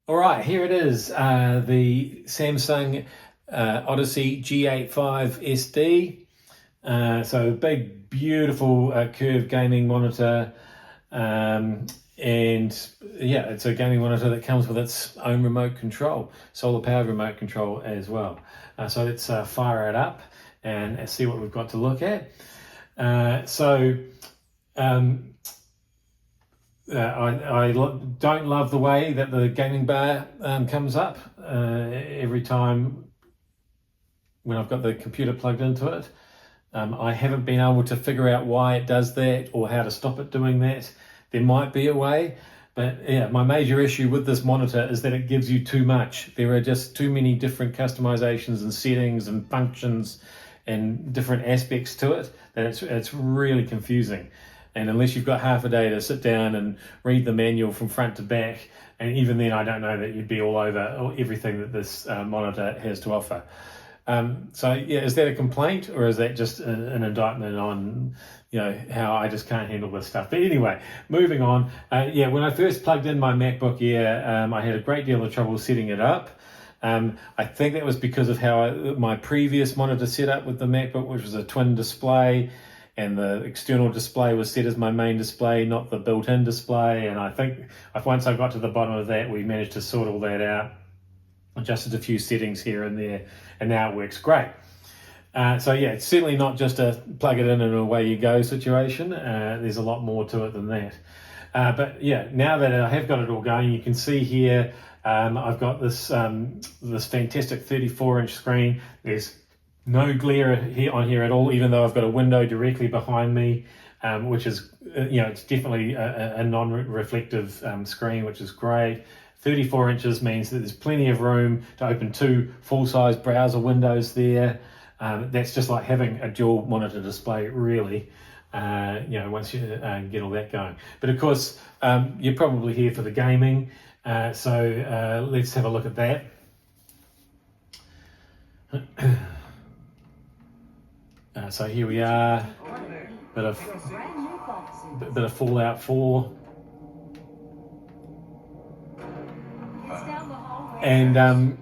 All right, here it is, the Samsung Odyssey G85 SD. So big, beautiful curved gaming monitor. And yeah, it's a gaming monitor that comes with its own remote control, solar powered remote control as well. So let's fire it up and see what we've got to look at. Um, I don't love the way that the gaming bar comes up every time when I've got the computer plugged into it. I haven't been able to figure out why it does that or how to stop it doing that. There might be a way, but yeah, my major issue with this monitor is that it gives you too much. There are just too many different customizations and settings and functions and different aspects to it that it's really confusing. And unless you've got half a day to sit down and read the manual from front to back, and even then I don't know that you'd be all over everything that this monitor has to offer. So yeah, is that a complaint or is that just an indictment on, how I just can't handle this stuff? But anyway, moving on. Yeah, when I first plugged in my MacBook Air, I had a great deal of trouble setting it up. I think that was because of how my previous monitor set up with the MacBook, which was a twin display, and the external display was set as my main display, not the built-in display. And I think once I got to the bottom of that, we managed to sort all that out, adjusted a few settings here and there, and now it works great. So yeah, it's certainly not just a plug it in and away you go situation. There's a lot more to it than that. But yeah, now that I have got it all going, you can see here, I've got this fantastic 34-inch screen. There's no glare on here at all, even though I've got a window directly behind me, which is, it's definitely a non-reflective screen, which is great. 34 inches means that there's plenty of room to open two full-size browser windows there. That's just like having a dual monitor display, really, once you get all that going. But of course, you're probably here for the gaming, so let's have a look at that. So here we are, bit of Fallout 4. And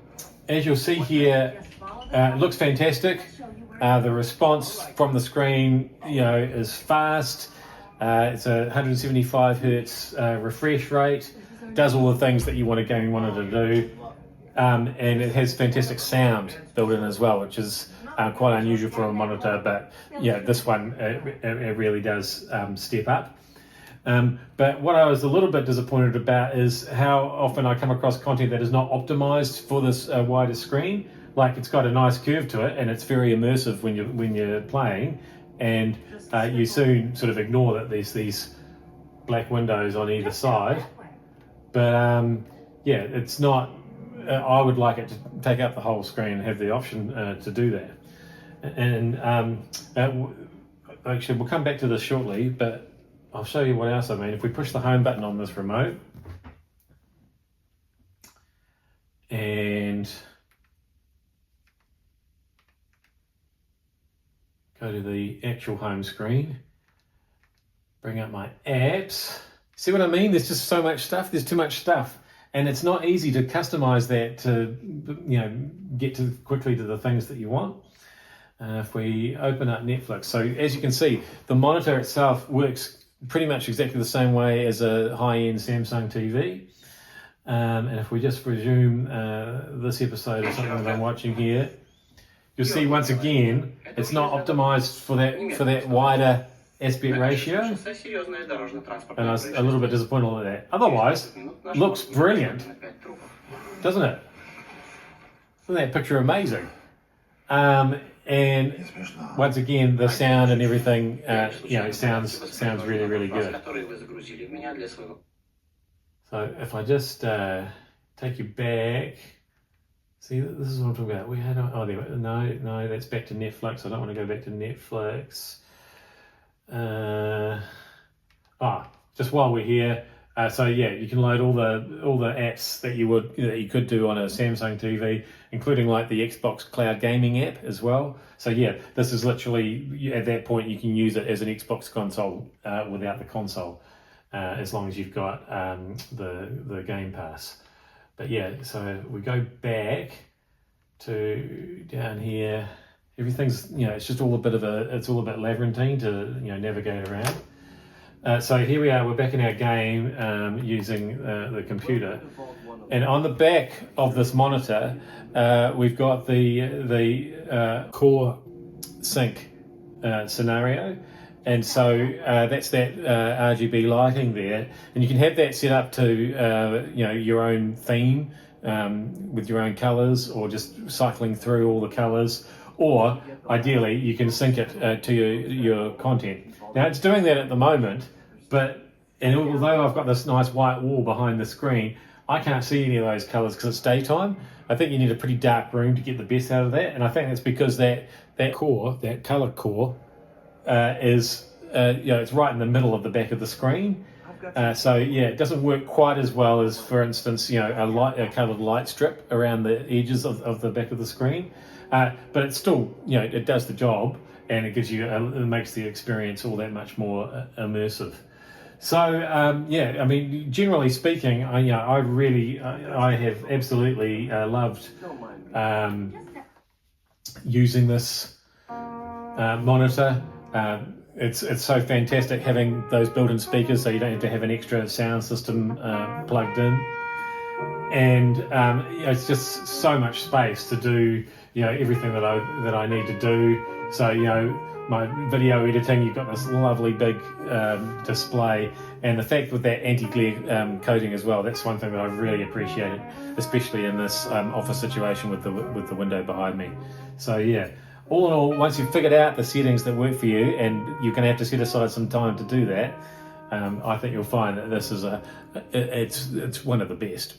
as you'll see here, it looks fantastic. The response from the screen, is fast. It's a 175 hertz refresh rate. Does all the things that you want a gaming monitor to do. And it has fantastic sound built in as well, which is quite unusual for a monitor, but yeah, this one, it really does step up. But what I was a little bit disappointed about is how often I come across content that is not optimized for this wider screen. Like, it's got a nice curve to it and it's very immersive when you're playing, and you soon sort of ignore that there's these black windows on either side. But yeah, it's not. I would like it to take up the whole screen and have the option to do that. And actually, we'll come back to this shortly, but I'll show you what else I mean. If we push the home button on this remote and go to the actual home screen, bring up my apps. See what I mean? There's just so much stuff. There's too much stuff. And it's not easy to customize that to, get quickly to the things that you want. If we open up Netflix, so as you can see, the monitor itself works pretty much exactly the same way as a high-end Samsung TV. And if we just resume this episode of something that I'm watching here, you'll see once again, it's not optimized for that wider aspect ratio, and I was a little bit disappointed with that. Otherwise, looks brilliant, doesn't it? Isn't that picture amazing? And once again, the sound and everything, sounds really, really good. So if I just take you back, see, this is what I'm talking about. No, that's back to Netflix. I don't want to go back to Netflix. Just while we're here, so yeah, you can load all the apps that you could do on a Samsung TV, including like the Xbox Cloud Gaming app as well. So yeah, this is literally, at that point you can use it as an Xbox console without the console, as long as you've got the Game Pass. But yeah, so we go back to down here. Everything's, it's just all a bit labyrinthine to, navigate around. So here we are, we're back in our game using the computer. And on the back of this monitor, we've got the core sync scenario. And so that's that RGB lighting there. And you can have that set up to, your own theme with your own colors, or just cycling through all the colors. Or ideally, you can sync it to your content. Now it's doing that at the moment, and although I've got this nice white wall behind the screen, I can't see any of those colors because it's daytime. I think you need a pretty dark room to get the best out of that, and I think that's because that color core, is it's right in the middle of the back of the screen. So yeah, it doesn't work quite as well as, for instance, a coloured light strip around the edges of the back of the screen. But it's still, it does the job, and it gives you, it makes the experience all that much more immersive. So yeah, I mean, generally speaking, I have absolutely loved using this monitor. It's so fantastic having those built-in speakers, so you don't have to have an extra sound system plugged in, and it's just so much space to do everything that I need to do. So my video editing, you've got this lovely big display, and the fact with that anti-glare coating as well, that's one thing that I really appreciated, especially in this office situation with the window behind me. So yeah, all in all, once you've figured out the settings that work for you, and you're going to have to set aside some time to do that, I think you'll find that this is it's one of the best.